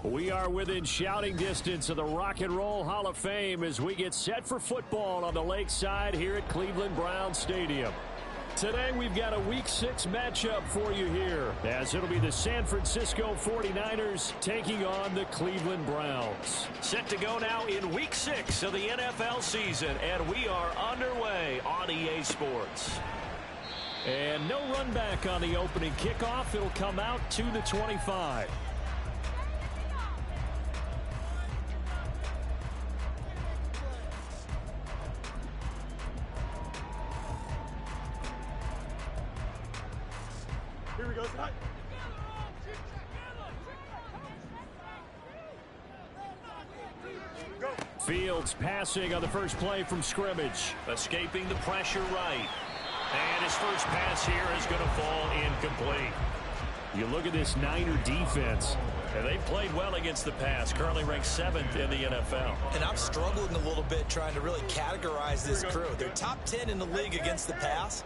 We are within shouting distance of the Rock and Roll Hall of Fame as we get set for football on the lakeside here at Cleveland Browns Stadium. Today we've got a Week 6 matchup for you here, as it'll be the San Francisco 49ers taking on the Cleveland Browns. Set to go now in Week 6 of the NFL season, and we are underway on EA Sports. And no run back on the opening kickoff. It'll come out to the 25. Here we go, Scott. Go. Fields passing on the first play from scrimmage. Escaping the pressure right. And his first pass here is going to fall incomplete. You look at this Niner defense, and they played well against the pass, currently ranked 7th in the NFL. And I'm struggling a little bit trying to really categorize this crew. They're top 10 in the league against the pass,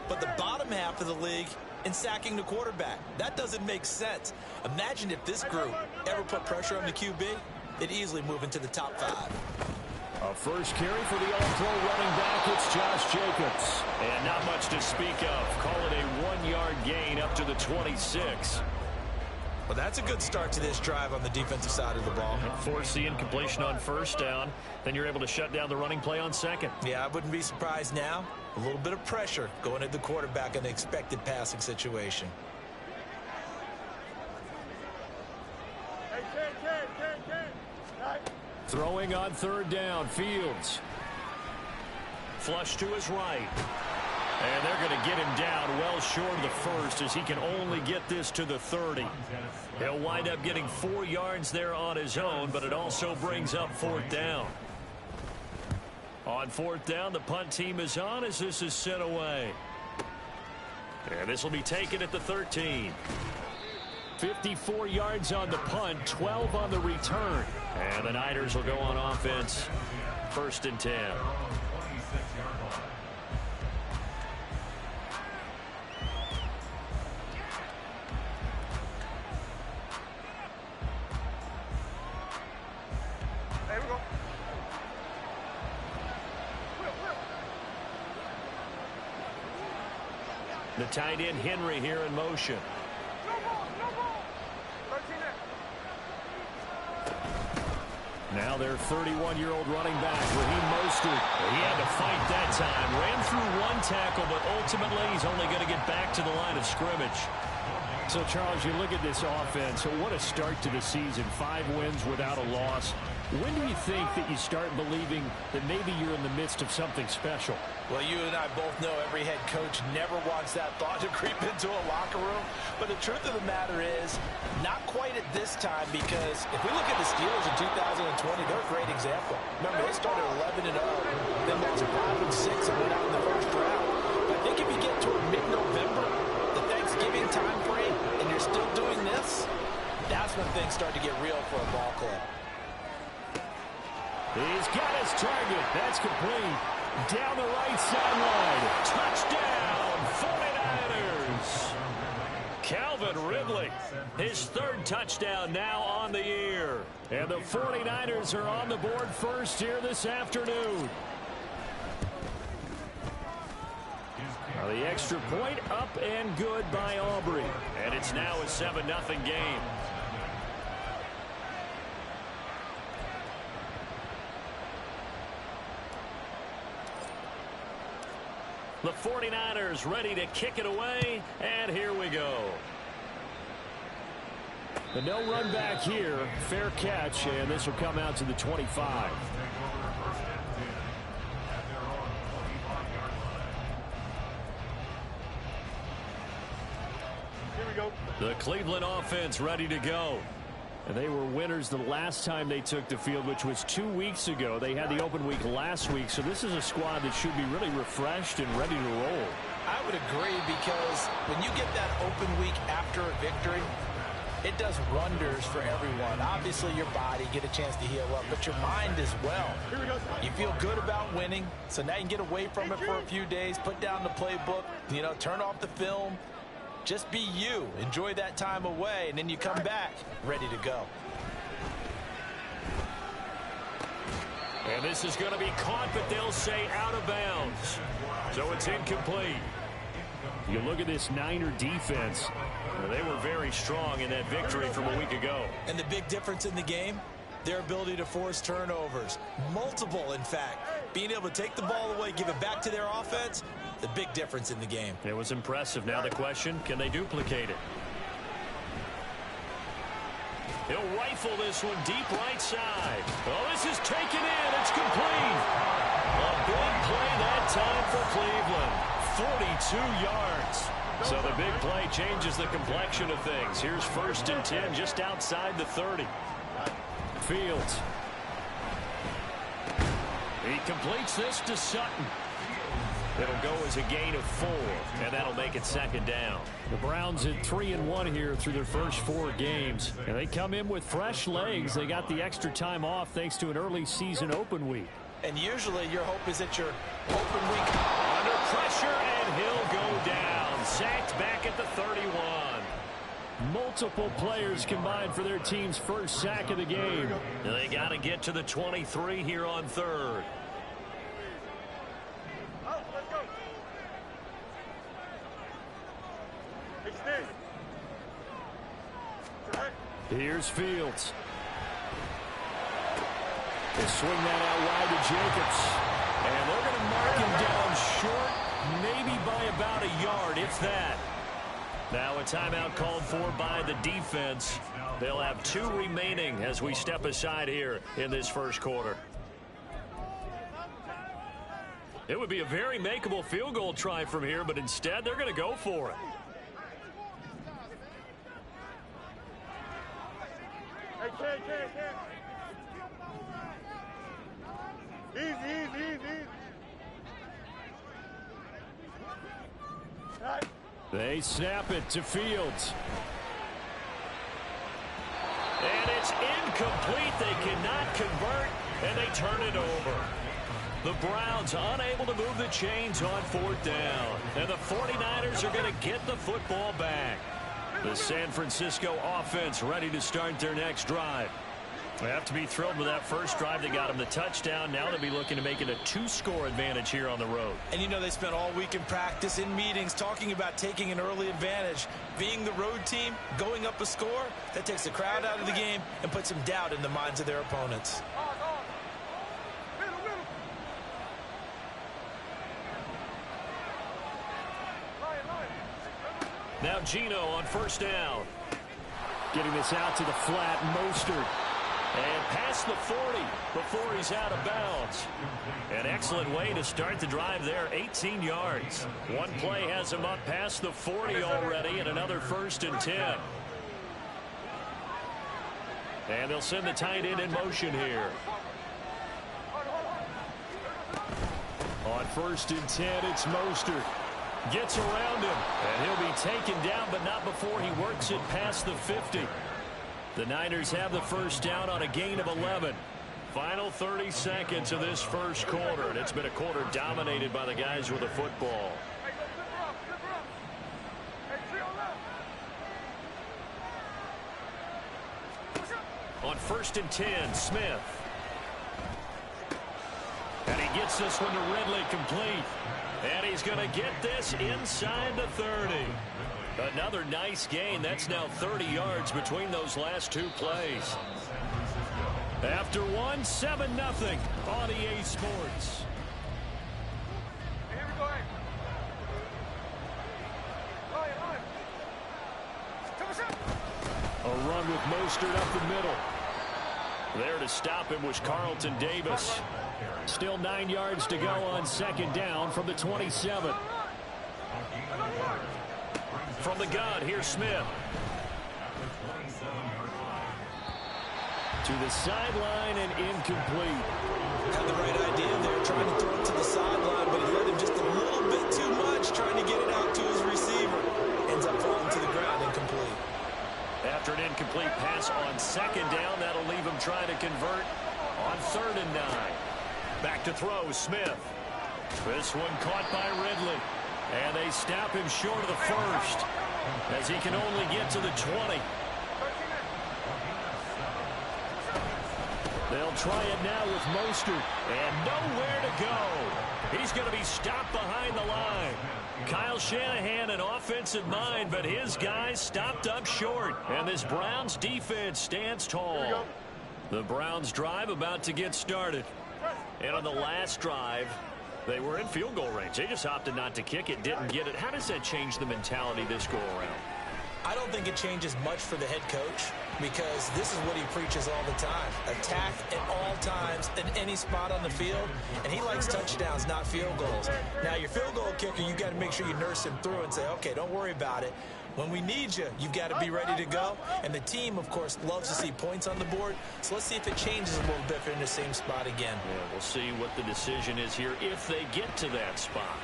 but the bottom half of the league in sacking the quarterback. That doesn't make sense. Imagine if this group ever put pressure on the QB, they'd easily move into the top 5. A first carry for the all-pro running back. It's Josh Jacobs. And not much to speak of. Call it a 1-yard gain up to the 26. Well, that's a good start to this drive on the defensive side of the ball. Force the incompletion on first down. Then you're able to shut down the running play on second. Yeah, I wouldn't be surprised now. A little bit of pressure going at the quarterback in an expected passing situation. Throwing on third down, Fields. Flush to his right. And they're going to get him down well short of the first as he can only get this to the 30. He'll wind up getting 4 yards there on his own, but it also brings up fourth down. On fourth down, the punt team is on as this is sent away. And this will be taken at the 13. 54 yards on the punt, 12 on the return. And the Niners will go on offense, 1st and 10. There we go. The tight end Henry here in motion. Now their 31-year-old running back, Raheem Mostert. He had to fight that time. Ran through one tackle, but ultimately he's only going to get back to the line of scrimmage. So, Charles, you look at this offense. So what a start to the season. 5 wins without a loss. When do you think that you start believing that maybe you're in the midst of something special? Well, you and I both know every head coach never wants that thought to creep into a locker room. But the truth of the matter is, not quite at this time, because if we look at the Steelers in 2020, they're a great example. Remember, they started 11-0, then lost 5-6 and went out in the first round. But I think if you get toward mid-November, the Thanksgiving time frame, and you're still doing this, that's when things start to get real for a ball club. He's got his target. That's complete. Down the right sideline. Touchdown, 49ers. Calvin Ridley, his 3rd touchdown now on the year. And the 49ers are on the board first here this afternoon. Now the extra point up and good by Aubrey. And it's now a 7-0 game. The 49ers ready to kick it away, and here we go. The no run back here, fair catch, and this will come out to the 25. Here we go. The Cleveland offense ready to go. And they were winners the last time they took the field, which was 2 weeks ago. They had the open week last week, so this is a squad that should be really refreshed and ready to roll. I would agree, because when you get that open week after a victory, it does wonders for everyone. Obviously, your body, get a chance to heal up, but your mind as well. Here we go. You feel good about winning, so now you can get away from it for a few days, put down the playbook, turn off the film. Just be you. Enjoy that time away, and then you come back ready to go. And this is going to be caught, but they'll say out of bounds. So it's incomplete. You look at this Niner defense. They were very strong in that victory from a week ago. And the big difference in the game, their ability to force turnovers. Multiple, in fact. Being able to take the ball away, give it back to their offense, the big difference in the game. It was impressive. Now the question, can they duplicate it? He'll rifle this one deep right side. Oh, this is taken in. It's complete. A big play that time for Cleveland. 42 yards. So the big play changes the complexion of things. Here's 1st and 10 just outside the 30. Fields. He completes this to Sutton. It'll go as a gain of 4, and that'll make it 2nd down. The Browns at 3-1 here through their first 4 games. And they come in with fresh legs. They got the extra time off thanks to an early season open week. And usually your hope is that your open week. Under pressure, and he'll go down. Sacked back at the 31. Multiple players combined for their team's first sack of the game. They got to get to the 23 here on 3rd. Here's Fields. They swing that out wide to Jacobs. And they're going to mark him down short, maybe by about a yard, if that. Now a timeout called for by the defense. They'll have 2 remaining as we step aside here in this first quarter. It would be a very makeable field goal try from here, but instead they're going to go for it. Easy. They snap it to Fields. And it's incomplete. They cannot convert, and they turn it over. The Browns unable to move the chains on 4th down. And the 49ers are going to get the football back. The San Francisco offense ready to start their next drive. They have to be thrilled with that first drive. They got them the touchdown. Now they'll be looking to make it a 2-score advantage here on the road. And you know they spent all week in practice, in meetings, talking about taking an early advantage. Being the road team, going up a score, that takes the crowd out of the game and puts some doubt in the minds of their opponents. Now Geno on 1st down. Getting this out to the flat, Mostert. And past the 40 before he's out of bounds. An excellent way to start the drive there, 18 yards. One play has him up past the 40 already, and another 1st and 10. And they'll send the tight end in motion here. On 1st and 10, it's Mostert. Gets around him, and he'll be taken down, but not before he works it past the 50. The Niners have the first down on a gain of 11. Final 30 seconds of this first quarter, and it's been a quarter dominated by the guys with the football. On 1st and 10, Smith. And he gets this one to Ridley complete. And he's going to get this inside the 30. Another nice gain. That's now 30 yards between those last 2 plays. After one, 7-0 on EA Sports. Here we go. A run with Mostert up the middle. There to stop him was Carlton Davis. Still 9 yards to go on 2nd down from the 27. From the gun, here's Smith. To the sideline and incomplete. Had the right idea there, trying to throw it to the sideline, but he let him just a little bit too much, trying to get it out to his receiver. Ends up falling to the ground, incomplete. After an incomplete pass on 2nd down, that'll leave him trying to convert on 3rd and 9. Back to throw, Smith. This one caught by Ridley. And they stop him short of the 1st, as he can only get to the 20. They'll try it now with Mostert. And nowhere to go. He's going to be stopped behind the line. Kyle Shanahan, an offensive mind, but his guys stopped up short. And this Browns defense stands tall. The Browns drive about to get started. And on the last drive, they were in field goal range. They just opted not to kick it, didn't get it. How does that change the mentality this go around? I don't think it changes much for the head coach because this is what he preaches all the time. Attack at all times in any spot on the field, and he likes touchdowns, not field goals. Now, your field goal kicker, you got to make sure you nurse him through and say, okay, don't worry about it. When we need you, you've got to be ready to go. And the team, of course, loves to see points on the board. So let's see if it changes a little bit if they're in the same spot again. Yeah, we'll see what the decision is here if they get to that spot.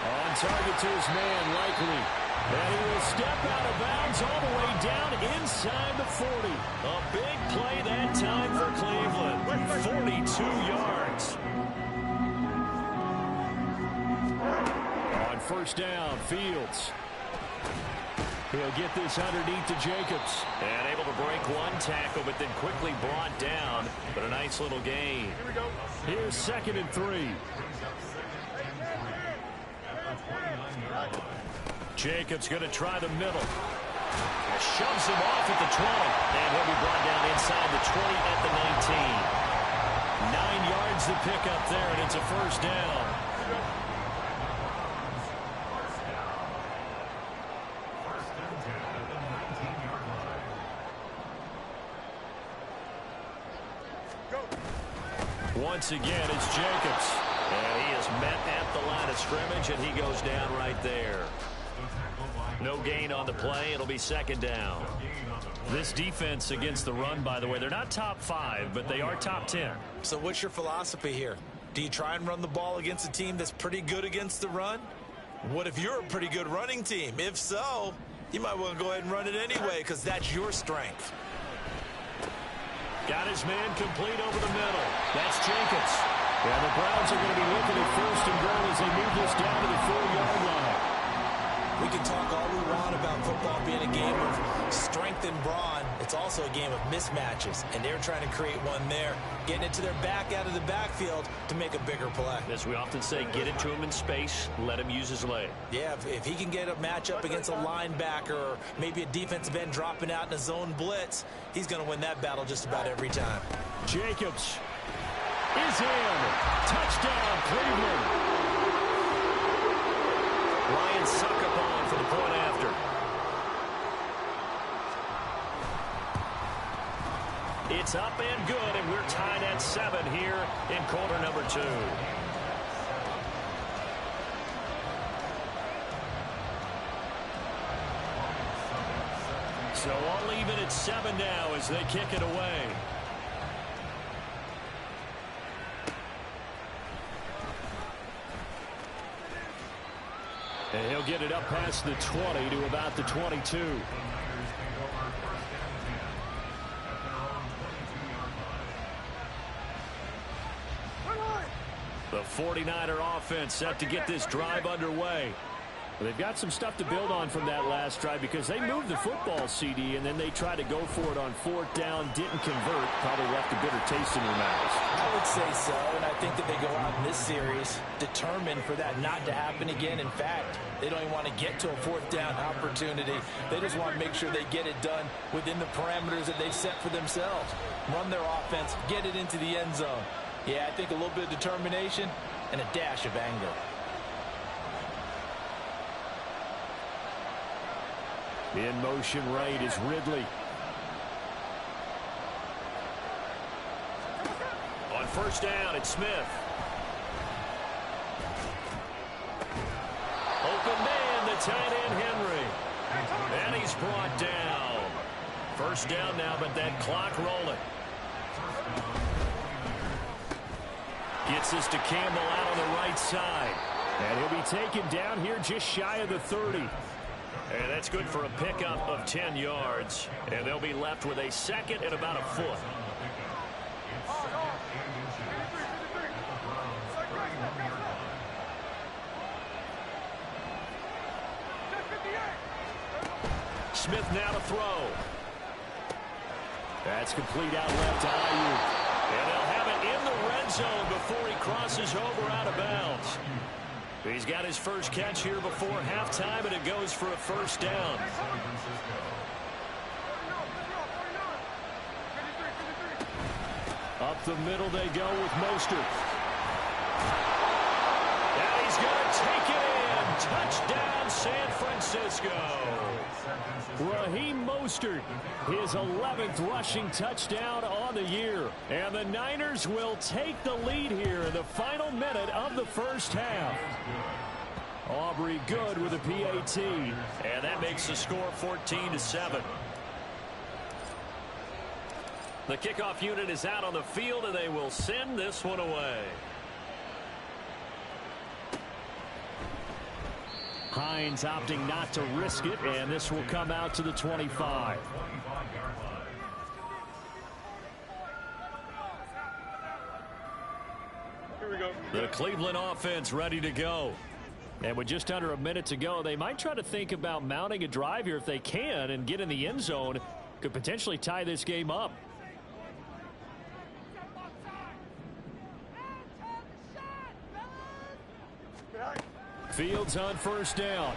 On target to his man, Likely. And he will step out of bounds all the way down inside the 40. A big play that time for Cleveland. 42 yards. On first down, Fields. He'll get this underneath to Jacobs. And able to break one tackle, but then quickly brought down. But a nice little gain. Here we go. Here's 2nd and 3. Jacobs going to try the middle. Shoves him off at the 20. And he'll be brought down inside the 20 at the 19. 9 yards to pick up there, and it's a first down. Once again, it's Jacobs. And he is met at the line of scrimmage, and he goes down right there. No gain on the play. It'll be 2nd down. This defense against the run, by the way, they're not top 5, but they are top 10. So what's your philosophy here? Do you try and run the ball against a team that's pretty good against the run? What if you're a pretty good running team? If so, you might want to go ahead and run it anyway because that's your strength. Got his man complete over the middle. That's Jacobs. And the Browns are going to be looking at 1st and goal as they move this down to the 4-yard line. We can talk all we want about football being a game of strength and brawn. It's also a game of mismatches, and they're trying to create one there, getting it to their back out of the backfield to make a bigger play. As we often say, get it to him in space, let him use his leg. Yeah, if he can get a matchup against a linebacker or maybe a defensive end dropping out in a zone blitz, he's going to win that battle just about every time. Jacobs is in. Touchdown, Cleveland. Ryan Succop for the point after. It's up and good, and we're tied at 7 here in quarter number 2. So all even at 7 now as they kick it away. And he'll get it up past the 20 to about the 22. The 49er offense set to get this drive underway. They've got some stuff to build on from that last drive because they moved the football, CD, and then they tried to go for it on 4th down, didn't convert, probably left a bitter taste in their mouths. I would say so, and I think that they go out in this series determined for that not to happen again. In fact, they don't even want to get to a 4th down opportunity. They just want to make sure they get it done within the parameters that they've set for themselves. Run their offense, get it into the end zone. Yeah, I think a little bit of determination and a dash of anger. In motion right is Ridley. On 1st down, it's Smith. Open man, the tight end Henry. And he's brought down. 1st down now, but that clock rolling. Gets this to Campbell out on the right side. And he'll be taken down here just shy of the 30. And that's good for a pickup of 10 yards. And they'll be left with a 2nd and about a foot. Smith now to throw. That's complete out left to Ayuk. And they'll have it in the red zone before he crosses over out of bounds. He's got his first catch here before halftime, and it goes for a first down. Up the middle they go with Mostert. And he's going to take it in. Touchdown, San Francisco. Raheem Mostert, his 11th rushing touchdown on the year. And the Niners will take the lead here in the final minute of the first half. Aubrey good with a PAT. And that makes the score 14-7. The kickoff unit is out on the field, and they will send this one away. Hines opting not to risk it, and this will come out to the 25. Here we go. The Cleveland offense ready to go. And with just under a minute to go, they might try to think about mounting a drive here if they can and get in the end zone. Could potentially tie this game up. Fields on first down.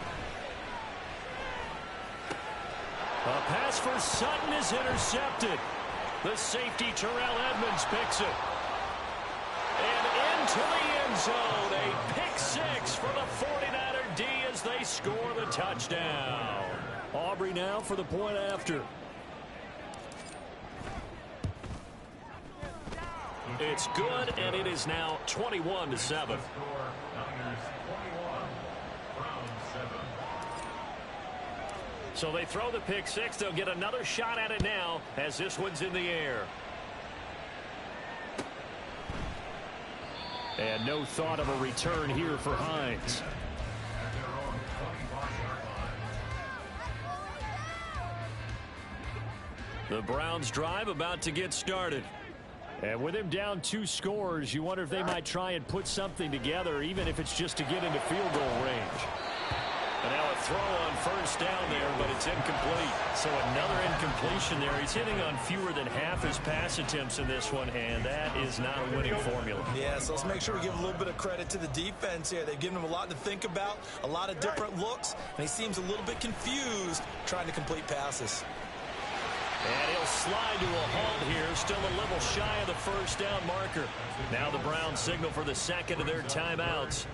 A pass for Sutton is intercepted. The safety Terrell Edmonds picks it. And into the end zone. A pick six for the 49er D as they score the touchdown. Aubrey now for the point after. It's good, and it is now 21-7. So they throw the pick six. They'll get another shot at it now as this one's in the air. And no thought of a return here for Hines. The Browns drive about to get started. And with him down 2 scores, you wonder if they might try and put something together, even if it's just to get into field goal range. And now a throw on first down there, but it's incomplete. So another incompletion there. He's hitting on fewer than half his pass attempts in this one, and that is not a winning formula. Yeah, so let's make sure we give a little bit of credit to the defense here. They've given him a lot to think about, a lot of different looks, and he seems a little bit confused trying to complete passes. And he'll slide to a halt here, still a little shy of the first down marker. Now the Browns signal for the second of their timeouts,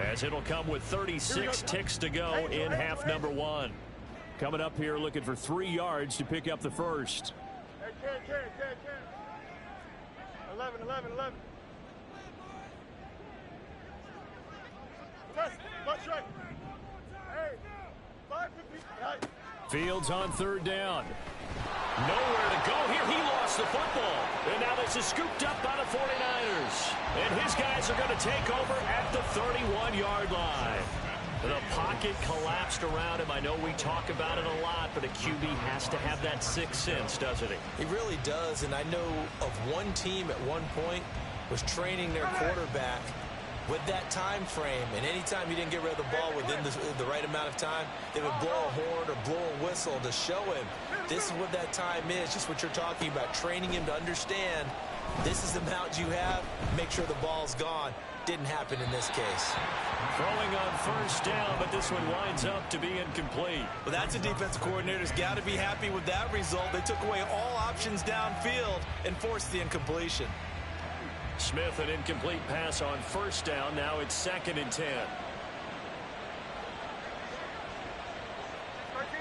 as it'll come with 36 ticks to go in half number 1. Coming up here looking for 3 yards to pick up the first. Hey, 10. 11. Left right. Hey, 5-50. Fields on third down. Nowhere to go here. He lost the football. And now this is scooped up by the 49ers. And his guys are going to take over at the 31-yard line. The pocket collapsed around him. I know we talk about it a lot, but a QB has to have that sixth sense, doesn't he? He really does, and I know of one team at one point was training their quarterback with that time frame, and anytime he didn't get rid of the ball within the right amount of time, they would blow a horn or blow a whistle to show him this is what that time is, just what you're talking about, training him to understand this is the amount you have, make sure the ball's gone. Didn't happen in this case. Throwing on first down, but this one winds up to be incomplete. Well, that's a defensive coordinator's got to be happy with that result. They took away all options downfield and forced the incompletion. Smith, an incomplete pass on first down. Now it's 2nd and 10. 13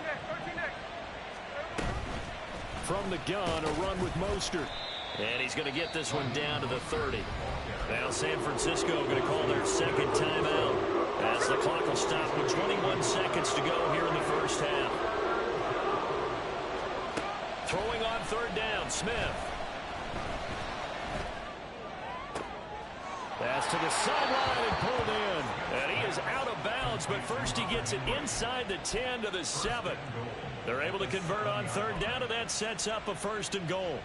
next. From the gun, a run with Mostert. And he's going to get this one down to the 30. Now San Francisco going to call their second timeout as the clock will stop with 21 seconds to go here in the first half. Throwing on third down, Smith. Pass to the sideline and pulled in. And he is out of bounds, but first he gets it inside the 10 to the 7. They're able to convert on third down, and that sets up a 1st and goal.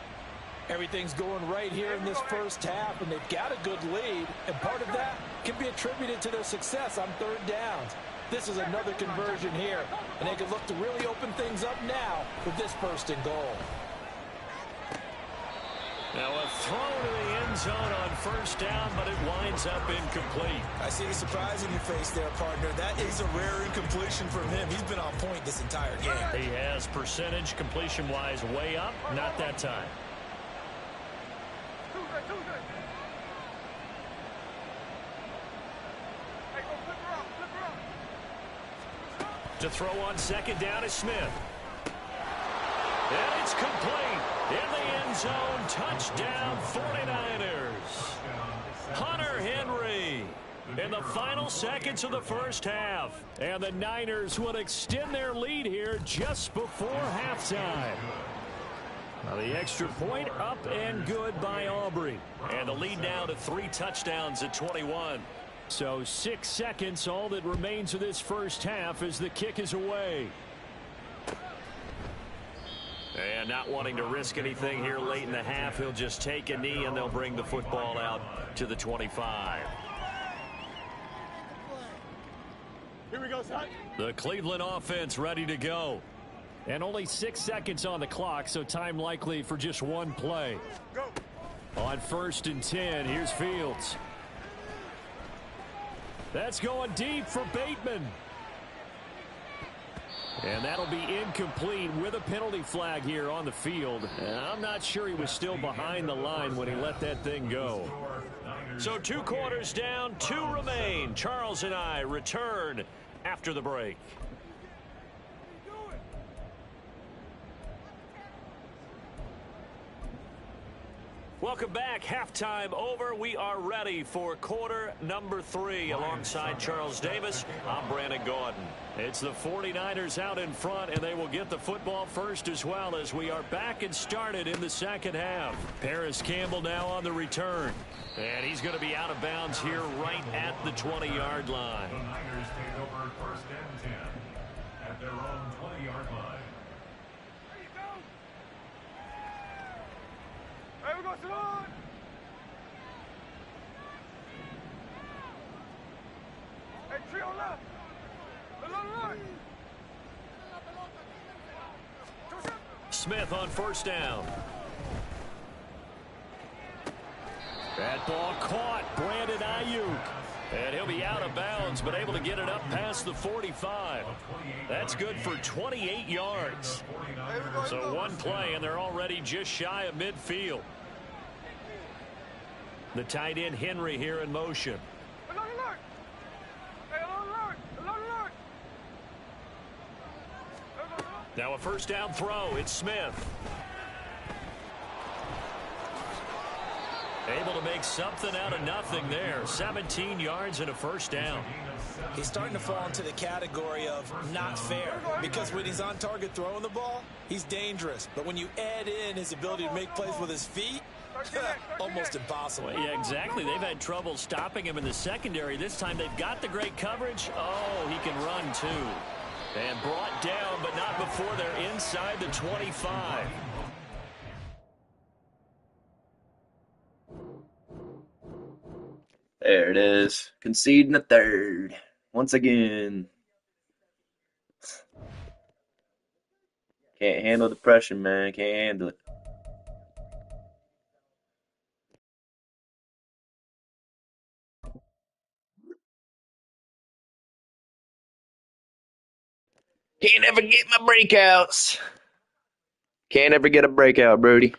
Everything's going right here in this first half, and they've got a good lead, and part of that can be attributed to their success on third downs. This is another conversion here, and they can look to really open things up now with this 1st and goal. Now a throw to the end zone on first down, but it winds up incomplete. I see the surprise in your face there, partner. That is a rare incompletion from him. He's been on point this entire game. He has percentage completion-wise way up, not that time. To throw on second down is Smith. And it's complete. In the end zone, touchdown 49ers. Hunter Henry in the final seconds of the first half. And the Niners will extend their lead here just before halftime. Now the extra point up and good by Aubrey. And the lead now to 3 touchdowns at 21. So 6 seconds, all that remains of this first half as the kick is away. And not wanting to risk anything here late in the half, he'll just take a knee and they'll bring the football out to the 25. Here we go, son. The Cleveland offense ready to go. And only 6 seconds on the clock, so time likely for just one play. Go. On 1st and 10, here's Fields. That's going deep for Bateman. And that'll be incomplete with a penalty flag here on the field. And I'm not sure he was still behind the line when he let that thing go. So 2 quarters down, 2 remain. Charles and I return after the break. Welcome back. Halftime over. We are ready for quarter number 3. Alongside Charles Davis, I'm Brandon Gordon. It's the 49ers out in front, and they will get the football first as well as we are back and started in the second half. Paris Campbell now on the return. And he's going to be out of bounds here right at the 20-yard line. The Niners take over 1st and 10 at their own 20-yard line. Hey, we go, son. Hey, trio left. Smith on 1st down. That ball caught. Brandon Ayuk. And he'll be out of bounds, but able to get it up past the 45. That's good for 28 yards. So one play, and they're already just shy of midfield. The tight end Henry here in motion. Now a 1st down throw. It's Smith. Able to make something out of nothing there. 17 yards and a 1st down. He's starting to fall into the category of not fair, because when he's on target throwing the ball, he's dangerous. But when you add in his ability to make plays with his feet, almost impossible. Well, yeah, exactly. They've had trouble stopping him in the secondary. This time they've got the great coverage. Oh, he can run too. And brought down, but not before they're inside the 25. There it is. Conceding a third. Once again. Can't handle the pressure, man. Can't handle it. Can't ever get my breakouts. Can't ever get a breakout, Brody.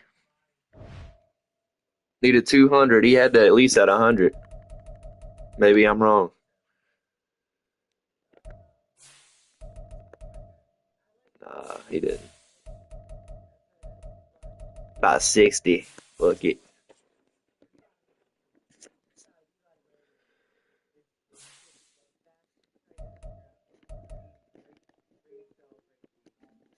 Needed 200. He had to at least at 100. Maybe I'm wrong. Nah, he didn't. About 60. Look it.